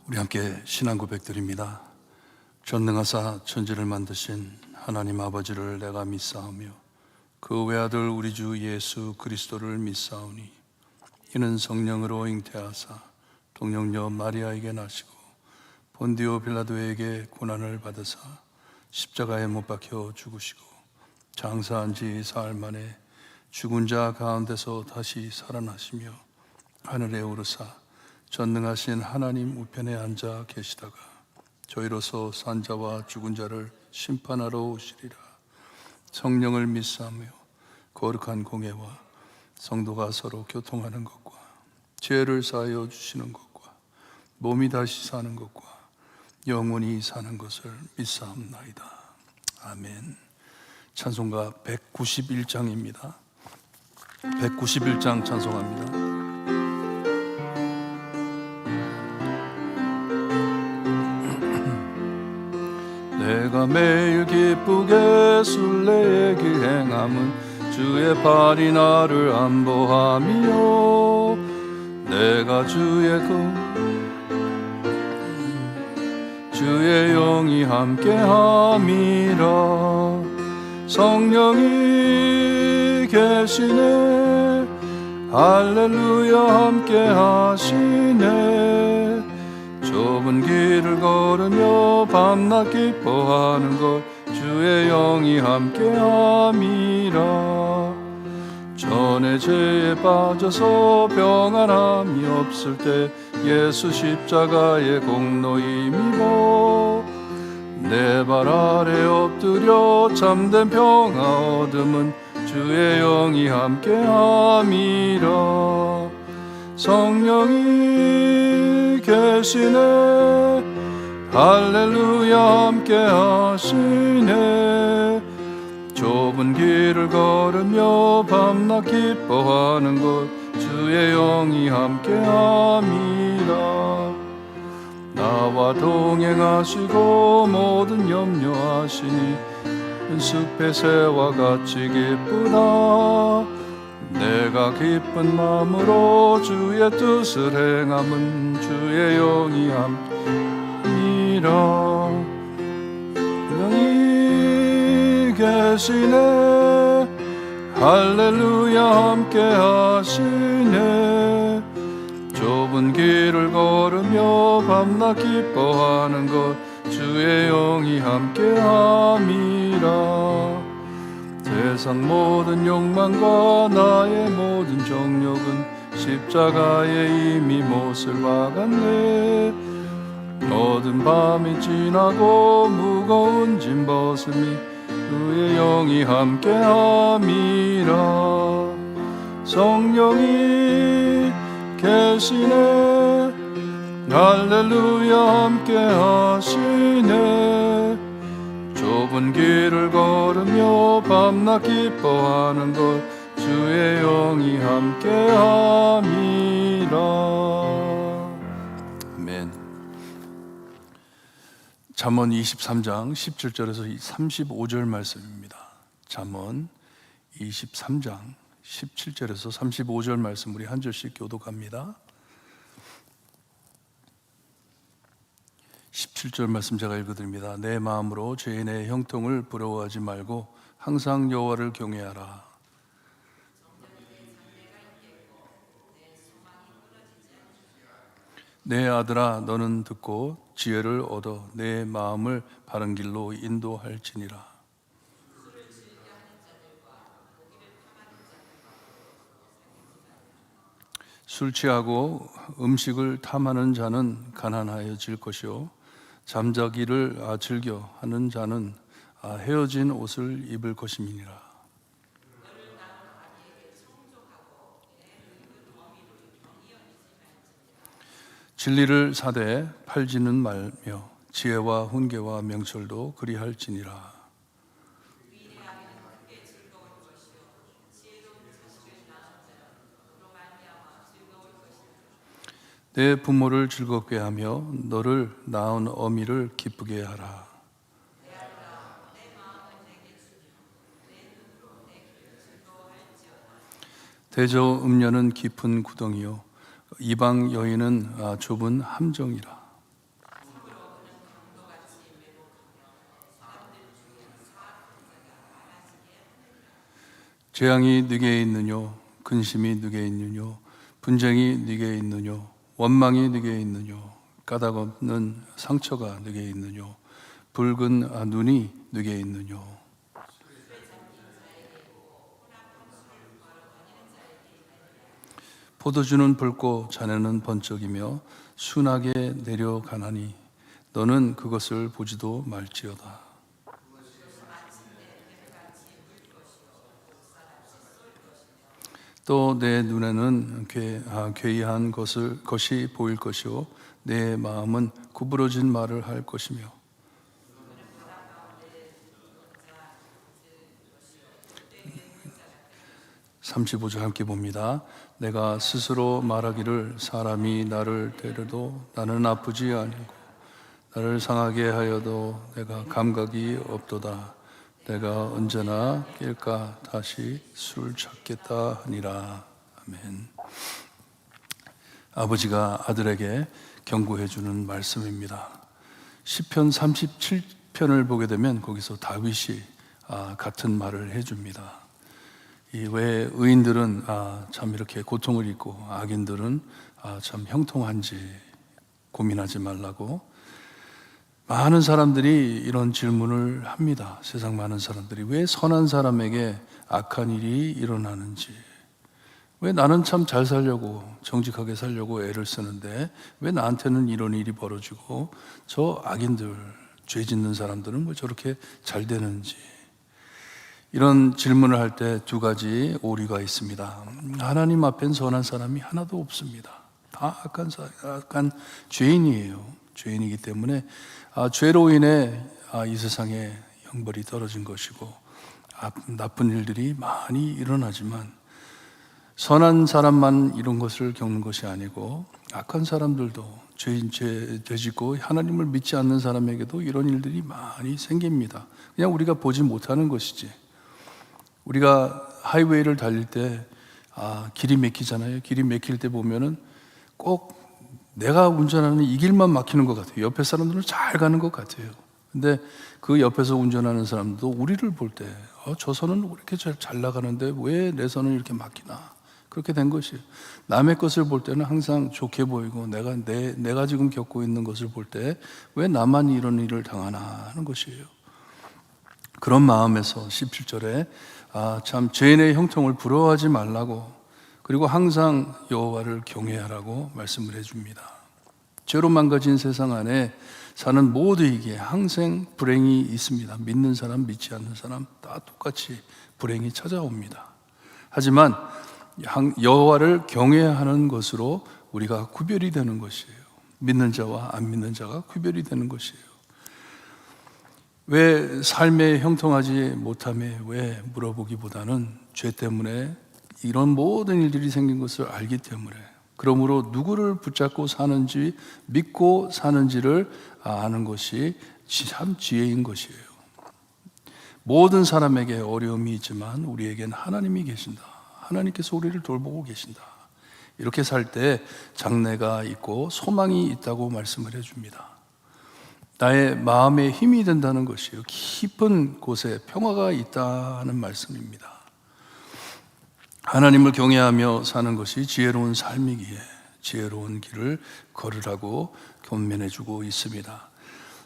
우리 함께 신앙 고백드립니다. 전능하사 천지를 만드신 하나님 아버지를 내가 믿사오며 그 외아들 우리 주 예수 그리스도를 믿사오니 이는 성령으로 잉태하사 동정녀 마리아에게 나시고 본디오 빌라도에게 고난을 받으사 십자가에 못 박혀 죽으시고 장사한 지 사흘 만에 죽은 자 가운데서 다시 살아나시며 하늘에 오르사 전능하신 하나님 우편에 앉아 계시다가 저희로서 산 자와 죽은 자를 심판하러 오시리라. 성령을 믿사오며 거룩한 공예와 성도가 서로 교통하는 것과 죄를 사하여 주시는 것과 몸이 다시 사는 것과 영원히 사는 것을 믿사옵나이다. 아멘. 찬송가 191장입니다. 191장 찬송합니다. 내가 매일 기쁘게 순례의 길 행함은 주의 팔이 나를 안보하며 내가 주의 영이 함께함이라. 성령이 계시네 할렐루야 함께하시네. 좁은 길을 걸으며 밤낮 기뻐하는 것 주의 영이 함께함이라. 전에 죄에 빠져서 평안함이 없을 때 예수 십자가의 공로 힘입어 내 발 아래 엎드려 참된 평화 얻음은 주의 영이 함께함이라. 성령이 계시네 할렐루야 함께하시네. 좁은 길을 걸으며 밤낮 기뻐하는 것 주의 영이 함께함이라. 나와 동행하시고 모든 염려하시니 숲의 새와 같이 기쁘다. 내가 기쁜 마음으로 주의 뜻을 행함은 주의 영이 함께함이라. 영이 계시네 할렐루야 함께하시네. 좁은 길을 걸으며 밤낮 기뻐하는 것 주의 영이 함께함이라. 세상 모든 욕망과 나의 모든 정욕은 십자가에 이미 못을 박았네. 어두운 밤이 지나고 무거운 짐 벗음이 주의 영이 함께함이라. 성령이 계시네 할렐루야 함께하시네. 좁은 길을 걸으며 밤낮 기뻐하는 것 주의 영이 함께함이라. 아멘. 잠언 23장 17절에서 35절 말씀입니다. 잠언 23장 17절에서 35절 말씀 우리 한 절씩 교독합니다. 17절 말씀 제가 읽어드립니다. 내 마음으로 죄인의 형통을 부러워하지 말고 항상 여호와를 경외하라. 내 아들아 너는 듣고 지혜를 얻어 내 마음을 바른 길로 인도할지니라. 술 취하고 음식을 탐하는 자는 가난하여질 것이요 잠자기를 즐겨 하는 자는 헤어진 옷을 입을 것임이니라. 진리를 사되 팔지는 말며 지혜와 훈계와 명철도 그리할지니라. 내 부모를 즐겁게 하며 너를 낳은 어미를 기쁘게 하라. 대저 음녀는 깊은 구덩이요 이방 여인은 좁은 함정이라. 재앙이 네게 있느뇨? 근심이 네게 있느뇨? 분쟁이 네게 있느뇨? 원망이 네게 있느뇨? 까닭 없는 상처가 네게 있느뇨? 붉은 눈이 네게 있느뇨? 포도주는 붉고 자네는 번쩍이며 순하게 내려가나니 너는 그것을 보지도 말지어다. 또 내 눈에는 괴이한 것이 보일 것이요 내 마음은 구부러진 말을 할 것이며 35절 함께 봅니다. 내가 스스로 말하기를 사람이 나를 때려도 나는 아프지 아니고 나를 상하게 하여도 내가 감각이 없도다. 내가 언제나 낄까 다시 술 찾겠다 하니라. 아멘. 아버지가 아들에게 경고해 주는 말씀입니다. 시편 37편을 보게 되면 거기서 다윗이 같은 말을 해줍니다. 왜 의인들은 참 이렇게 고통을 잊고 악인들은 참 형통한지 고민하지 말라고 많은 사람들이 이런 질문을 합니다. 세상 많은 사람들이 왜 선한 사람에게 악한 일이 일어나는지, 왜 나는 참 잘 살려고 정직하게 살려고 애를 쓰는데 왜 나한테는 이런 일이 벌어지고 저 악인들, 죄 짓는 사람들은 왜 저렇게 잘 되는지, 이런 질문을 할 때 두 가지 오류가 있습니다. 하나님 앞엔 선한 사람이 하나도 없습니다. 다 악한 죄인이에요. 죄인이기 때문에 죄로 인해 이 세상에 형벌이 떨어진 것이고 나쁜 일들이 많이 일어나지만 선한 사람만 이런 것을 겪는 것이 아니고 악한 사람들도 죄 짓고 하나님을 믿지 않는 사람에게도 이런 일들이 많이 생깁니다. 그냥 우리가 보지 못하는 것이지. 우리가 하이웨이를 달릴 때 길이 막히잖아요. 길이 막힐 때 보면은 꼭 내가 운전하는 이 길만 막히는 것 같아요. 옆에 사람들은 잘 가는 것 같아요. 근데 그 옆에서 운전하는 사람도 우리를 볼 때 저 선은 이렇게 잘 나가는데 왜 내 선은 이렇게 막히나, 그렇게 된 것이에요. 남의 것을 볼 때는 항상 좋게 보이고 내가 지금 겪고 있는 것을 볼 때 왜 나만 이런 일을 당하나 하는 것이에요. 그런 마음에서 17절에 참 죄인의 형통을 부러워하지 말라고, 그리고 항상 여호와를 경외하라고 말씀을 해줍니다. 죄로 망가진 세상 안에 사는 모두에게 항상 불행이 있습니다. 믿는 사람, 믿지 않는 사람 다 똑같이 불행이 찾아옵니다. 하지만 여호와를 경외하는 것으로 우리가 구별이 되는 것이에요. 믿는 자와 안 믿는 자가 구별이 되는 것이에요. 왜 삶에 형통하지 못함에 왜 물어보기보다는 죄 때문에 이런 모든 일들이 생긴 것을 알기 때문에, 그러므로 누구를 붙잡고 사는지 믿고 사는지를 아는 것이 참 지혜인 것이에요. 모든 사람에게 어려움이 있지만 우리에겐 하나님이 계신다. 하나님께서 우리를 돌보고 계신다. 이렇게 살 때 장래가 있고 소망이 있다고 말씀을 해줍니다. 나의 마음에 힘이 된다는 것이에요. 깊은 곳에 평화가 있다는 말씀입니다. 하나님을 경외하며 사는 것이 지혜로운 삶이기에 지혜로운 길을 걸으라고 권면해주고 있습니다.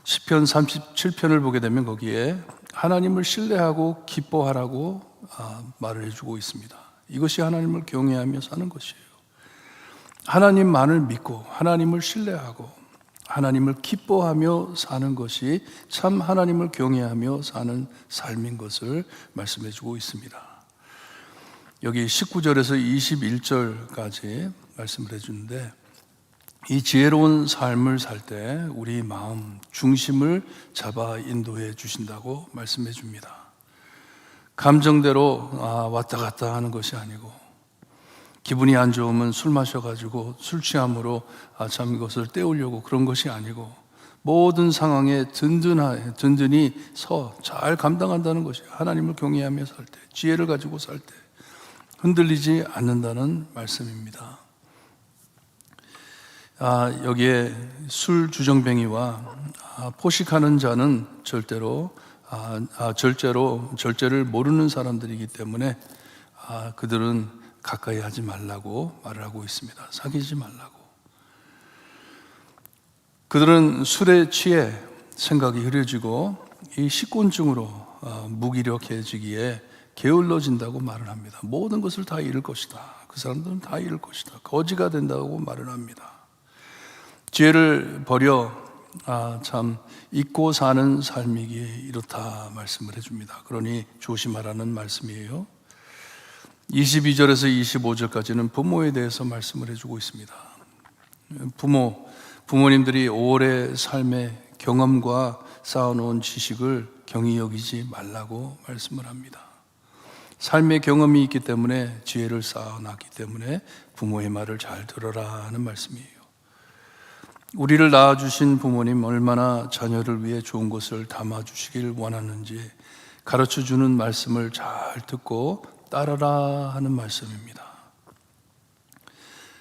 시편 37편을 보게 되면 거기에 하나님을 신뢰하고 기뻐하라고 말을 해주고 있습니다. 이것이 하나님을 경외하며 사는 것이에요. 하나님만을 믿고 하나님을 신뢰하고 하나님을 기뻐하며 사는 것이 참 하나님을 경외하며 사는 삶인 것을 말씀해 주고 있습니다. 여기 19절에서 21절까지 말씀을 해주는데, 이 지혜로운 삶을 살 때 우리 마음 중심을 잡아 인도해 주신다고 말씀해 줍니다. 감정대로 왔다 갔다 하는 것이 아니고, 기분이 안 좋으면 술 마셔가지고 술 취함으로 참 이것을 때우려고 그런 것이 아니고, 모든 상황에 든든히 잘 감당한다는 것이 하나님을 경외하며 살 때, 지혜를 가지고 살 때 흔들리지 않는다는 말씀입니다. 여기에 술 주정뱅이와 포식하는 자는 절대를 모르는 사람들이기 때문에 그들은 가까이 하지 말라고 말을 하고 있습니다. 사귀지 말라고. 그들은 술에 취해 생각이 흐려지고 이 식곤증으로 무기력해지기에 게을러진다고 말을 합니다. 모든 것을 다 잃을 것이다. 그 사람들은 다 잃을 것이다. 거지가 된다고 말을 합니다. 지혜를 버려 참 잊고 사는 삶이기에 이렇다 말씀을 해줍니다. 그러니 조심하라는 말씀이에요. 22절에서 25절까지는 부모에 대해서 말씀을 해주고 있습니다. 부모님들이 오래 삶의 경험과 쌓아놓은 지식을 경히 여기지 말라고 말씀을 합니다. 삶의 경험이 있기 때문에 지혜를 쌓아놨기 때문에 부모의 말을 잘 들어라 하는 말씀이에요. 우리를 낳아주신 부모님 얼마나 자녀를 위해 좋은 것을 담아주시길 원하는지 가르쳐주는 말씀을 잘 듣고 따르라 하는 말씀입니다.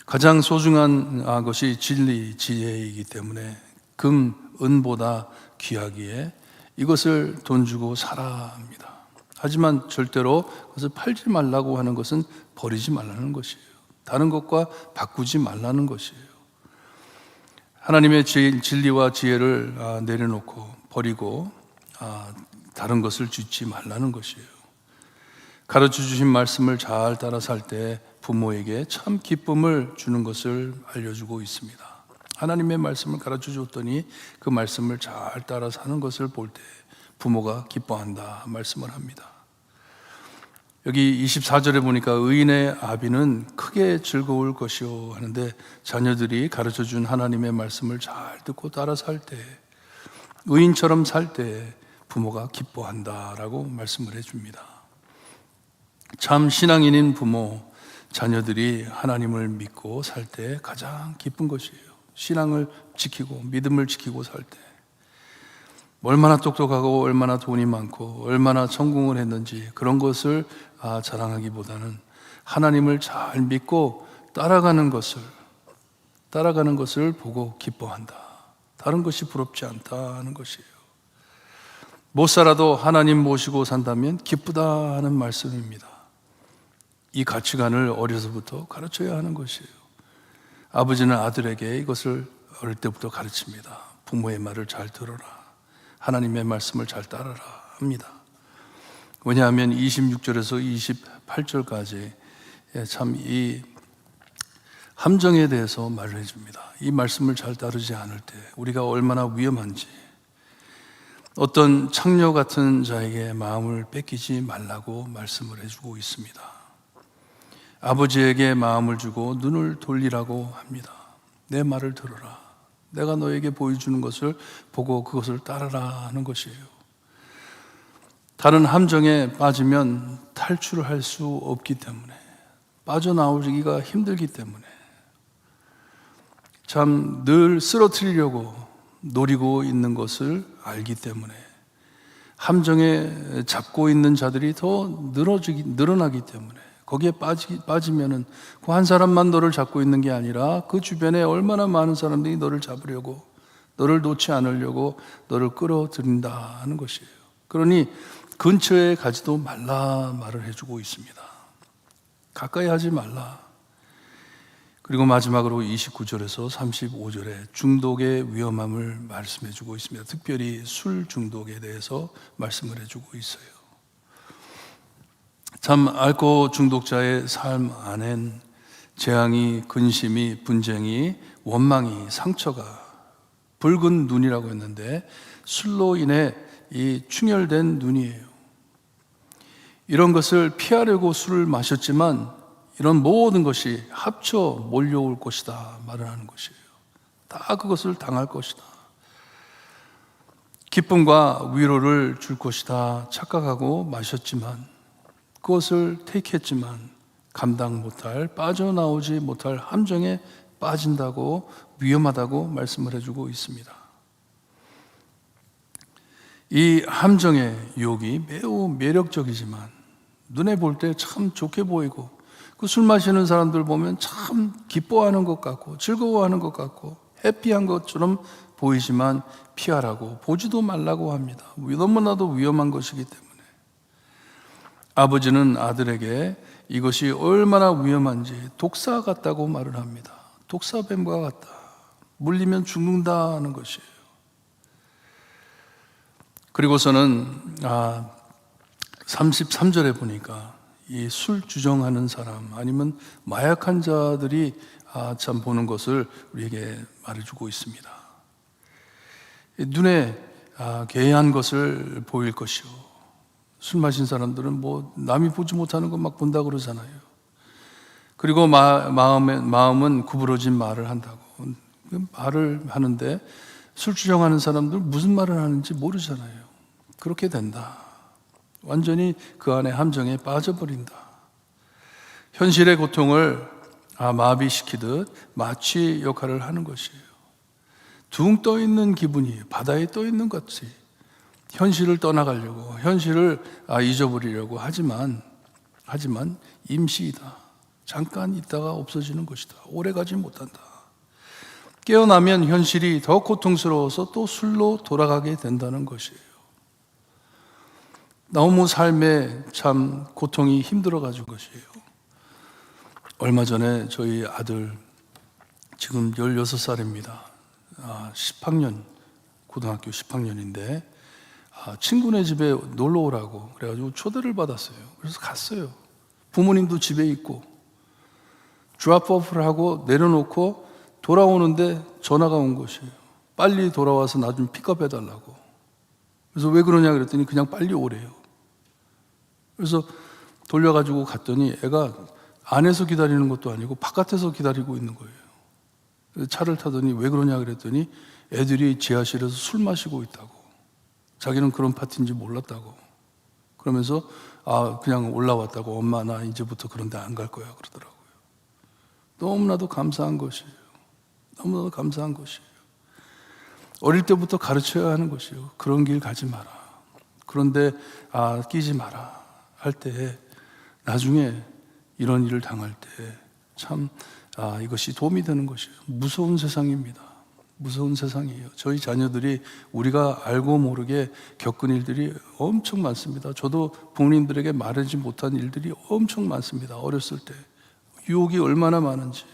가장 소중한 것이 진리, 지혜이기 때문에 금, 은보다 귀하기에 이것을 돈 주고 사라 합니다. 하지만 절대로 그것을 팔지 말라고 하는 것은 버리지 말라는 것이에요. 다른 것과 바꾸지 말라는 것이에요. 하나님의 진리와 지혜를 내려놓고 버리고 다른 것을 줍지 말라는 것이에요. 가르쳐 주신 말씀을 잘 따라 살 때 부모에게 참 기쁨을 주는 것을 알려주고 있습니다. 하나님의 말씀을 가르쳐 줬더니 그 말씀을 잘 따라 사는 것을 볼 때 부모가 기뻐한다 말씀을 합니다. 여기 24절에 보니까 의인의 아비는 크게 즐거울 것이요 하는데 자녀들이 가르쳐 준 하나님의 말씀을 잘 듣고 따라 살 때 의인처럼 살 때 부모가 기뻐한다라고 말씀을 해줍니다. 참 신앙인인 부모, 자녀들이 하나님을 믿고 살 때 가장 기쁜 것이에요. 신앙을 지키고 믿음을 지키고 살 때 얼마나 똑똑하고 얼마나 돈이 많고 얼마나 성공을 했는지 그런 것을 자랑하기보다는 하나님을 잘 믿고 따라가는 것을 보고 기뻐한다. 다른 것이 부럽지 않다는 것이에요. 못 살아도 하나님 모시고 산다면 기쁘다 하는 말씀입니다. 이 가치관을 어려서부터 가르쳐야 하는 것이에요. 아버지는 아들에게 이것을 어릴 때부터 가르칩니다. 부모의 말을 잘 들어라. 하나님의 말씀을 잘 따르라 합니다. 왜냐하면 26절에서 28절까지 참 이 함정에 대해서 말을 해줍니다. 이 말씀을 잘 따르지 않을 때 우리가 얼마나 위험한지, 어떤 창녀 같은 자에게 마음을 뺏기지 말라고 말씀을 해주고 있습니다. 아버지에게 마음을 주고 눈을 돌리라고 합니다. 내 말을 들어라. 내가 너에게 보여주는 것을 보고 그것을 따르라 하는 것이에요. 다른 함정에 빠지면 탈출할 수 없기 때문에, 빠져나오기가 힘들기 때문에 참 늘 쓰러뜨리려고 노리고 있는 것을 알기 때문에 함정에 잡고 있는 자들이 더 늘어나기 때문에 거기에 빠지면은 그 한 사람만 너를 잡고 있는 게 아니라 그 주변에 얼마나 많은 사람들이 너를 잡으려고, 너를 놓지 않으려고 너를 끌어들인다 하는 것이에요. 그러니 근처에 가지도 말라 말을 해주고 있습니다. 가까이 하지 말라. 그리고 마지막으로 29절에서 35절에 중독의 위험함을 말씀해주고 있습니다. 특별히 술 중독에 대해서 말씀을 해주고 있어요. 참 알코올 중독자의 삶 안엔 재앙이, 근심이, 분쟁이, 원망이, 상처가, 붉은 눈이라고 했는데 술로 인해 이 충혈된 눈이에요. 이런 것을 피하려고 술을 마셨지만 이런 모든 것이 합쳐 몰려올 것이다 말을 하는 것이에요. 다 그것을 당할 것이다. 기쁨과 위로를 줄 것이다 착각하고 마셨지만, 그것을 택했지만 감당 못할, 빠져나오지 못할 함정에 빠진다고, 위험하다고 말씀을 해주고 있습니다. 이 함정의 유혹이 매우 매력적이지만 눈에 볼 때 참 좋게 보이고, 그 술 마시는 사람들 보면 참 기뻐하는 것 같고 즐거워하는 것 같고 해피한 것처럼 보이지만 피하라고, 보지도 말라고 합니다. 너무나도 위험한 것이기 때문에. 아버지는 아들에게 이것이 얼마나 위험한지 독사 같다고 말을 합니다. 독사뱀과 같다. 물리면 죽는다는 것이에요. 그리고서는 33절에 보니까 이 술 주정하는 사람 아니면 마약 환자들이 참 보는 것을 우리에게 말해주고 있습니다. 눈에 괴한 것을 보일 것이요. 술 마신 사람들은 뭐 남이 보지 못하는 것 막 본다 그러잖아요. 그리고 마음은 구부러진 말을 한다고. 말을 하는데 술 주정하는 사람들 무슨 말을 하는지 모르잖아요. 그렇게 된다. 완전히 그 안에 함정에 빠져버린다. 현실의 고통을 마비시키듯 마취 역할을 하는 것이에요. 둥 떠 있는 기분이 바다에 떠 있는 것 같이 현실을 떠나가려고, 현실을 잊어버리려고 하지만 임시이다. 잠깐 있다가 없어지는 것이다. 오래 가지 못한다. 깨어나면 현실이 더 고통스러워서 또 술로 돌아가게 된다는 것이에요. 너무 삶에 참 고통이 힘들어가지고 것이에요. 얼마 전에 저희 아들 지금 16살입니다. 10학년, 고등학교 10학년인데 친구네 집에 놀러 오라고 그래가지고 초대를 받았어요. 그래서 갔어요. 부모님도 집에 있고 드롭오프를 하고 내려놓고 돌아오는데 전화가 온 것이에요. 빨리 돌아와서 나 좀 픽업해달라고. 그래서 왜 그러냐 그랬더니 그냥 빨리 오래요. 그래서 돌려가지고 갔더니 애가 안에서 기다리는 것도 아니고 바깥에서 기다리고 있는 거예요. 그래서 차를 타더니 왜 그러냐 그랬더니 애들이 지하실에서 술 마시고 있다고. 자기는 그런 파티인지 몰랐다고. 그러면서 그냥 올라왔다고. 엄마 나 이제부터 그런 데 안 갈 거야 그러더라고요. 너무나도 감사한 것이에요. 너무나도 감사한 것이에요. 어릴 때부터 가르쳐야 하는 것이에요. 그런 길 가지 마라. 그런데 끼지 마라 할 때 나중에 이런 일을 당할 때 참 이것이 도움이 되는 것이에요. 무서운 세상입니다. 무서운 세상이에요. 저희 자녀들이 우리가 알고 모르게 겪은 일들이 엄청 많습니다. 저도 부모님들에게 말하지 못한 일들이 엄청 많습니다. 어렸을 때 유혹이 얼마나 많은지.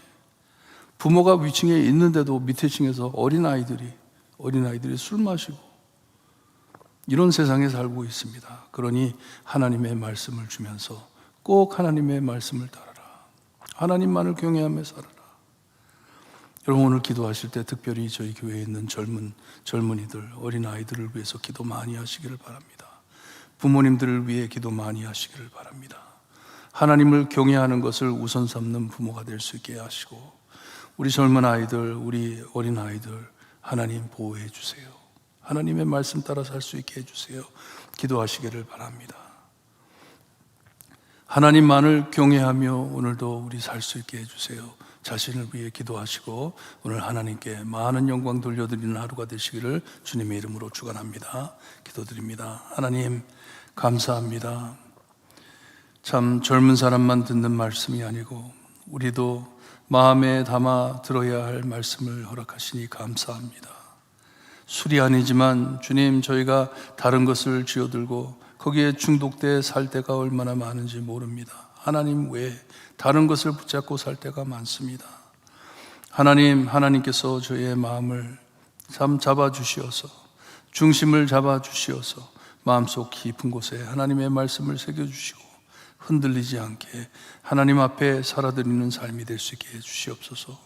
부모가 위층에 있는데도 밑에 층에서 어린아이들이 술 마시고 이런 세상에 살고 있습니다. 그러니 하나님의 말씀을 주면서 꼭 하나님의 말씀을 따르라. 하나님만을 경외하며 살아라. 여러분 오늘 기도하실 때 특별히 저희 교회에 있는 젊은이들, 어린아이들을 위해서 기도 많이 하시기를 바랍니다. 부모님들을 위해 기도 많이 하시기를 바랍니다. 하나님을 경외하는 것을 우선 삼는 부모가 될 수 있게 하시고 우리 젊은 아이들, 우리 어린아이들 하나님 보호해 주세요. 하나님의 말씀 따라 살 수 있게 해주세요. 기도하시기를 바랍니다. 하나님만을 경외하며 오늘도 우리 살 수 있게 해주세요. 자신을 위해 기도하시고 오늘 하나님께 많은 영광 돌려드리는 하루가 되시기를 주님의 이름으로 축원합니다. 기도드립니다. 하나님 감사합니다. 참 젊은 사람만 듣는 말씀이 아니고 우리도 마음에 담아 들어야 할 말씀을 허락하시니 감사합니다. 술이 아니지만 주님 저희가 다른 것을 쥐어들고 거기에 중독돼 살 때가 얼마나 많은지 모릅니다. 하나님 외에 다른 것을 붙잡고 살 때가 많습니다. 하나님께서 저희의 마음을 참 잡아주시어서 중심을 잡아주시어서 마음속 깊은 곳에 하나님의 말씀을 새겨주시고 흔들리지 않게 하나님 앞에 살아드리는 삶이 될 수 있게 해주시옵소서.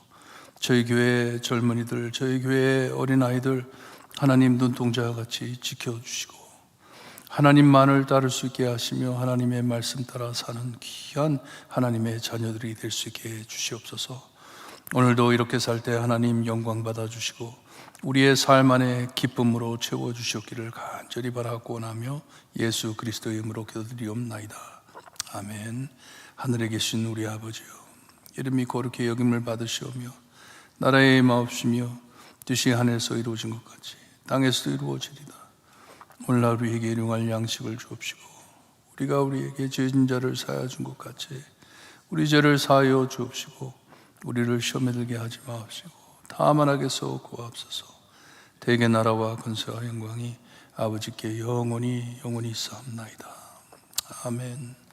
저희 교회 젊은이들, 저희 교회 어린아이들 하나님 눈동자와 같이 지켜주시고 하나님만을 따를 수 있게 하시며 하나님의 말씀 따라 사는 귀한 하나님의 자녀들이 될 수 있게 해주시옵소서. 오늘도 이렇게 살 때 하나님 영광 받아주시고 우리의 삶 안에 기쁨으로 채워주셨기를 간절히 바라고 원하며 예수 그리스도의 이름으로 기도드리옵나이다. 아멘. 하늘에 계신 우리 아버지요 이름이 거룩히 여김을 받으시오며 나라의 마옵시며 뜻이 하늘에서 이루어진 것 같이 땅에서도 이루어지리다. 오늘날 우리에게 일용할 양식을 주옵시고 우리가 우리에게 죄진 자를 사하여 준 것 같이 우리 죄를 사하여 주옵시고 우리를 시험에 들게 하지 마옵시고 다만 악에서 구하옵소서. 대개 나라와 권세와 영광이 아버지께 영원히 있사옵나이다. 아멘.